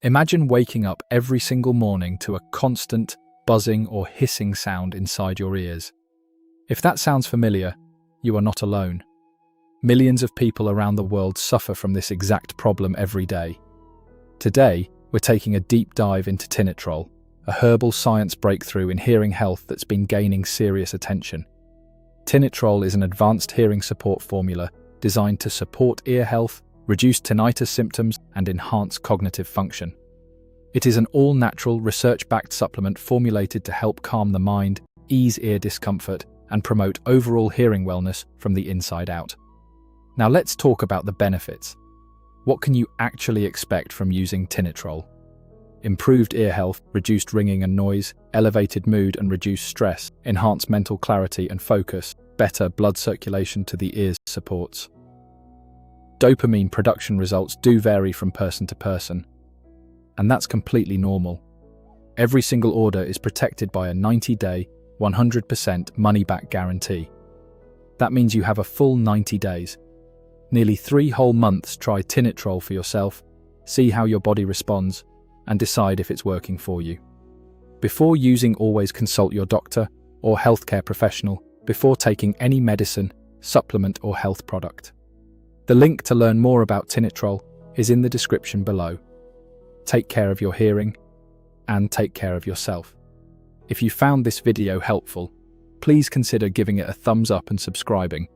Imagine waking up every single morning to a constant buzzing or hissing sound inside your ears. If that sounds familiar, you are not alone. Millions of people around the world suffer from this exact problem every day. Today, we're taking a deep dive into Tinnitrol, a herbal science breakthrough in hearing health that's been gaining serious attention. Tinnitrol is an advanced hearing support formula designed to support ear health, reduce tinnitus symptoms, and enhance cognitive function. It is an all-natural, research-backed supplement formulated to help calm the mind, ease ear discomfort, and promote overall hearing wellness from the inside out. Now let's talk about the benefits. What can you actually expect from using Tinnitrol? Improved ear health, reduced ringing and noise, elevated mood and reduced stress, enhanced mental clarity and focus, better blood circulation to the ears supports. Dopamine production results do vary from person to person, and that's completely normal. Every single order is protected by a 90-day, 100% money-back guarantee. That means you have a full 90 days. Nearly 3 whole months. Try Tinnitrol for yourself, see how your body responds, and decide if it's working for you. Before using, always consult your doctor or healthcare professional before taking any medicine, supplement, or health product. The link to learn more about Tinnitrol is in the description below. Take care of your hearing and take care of yourself. If you found this video helpful, please consider giving it a thumbs up and subscribing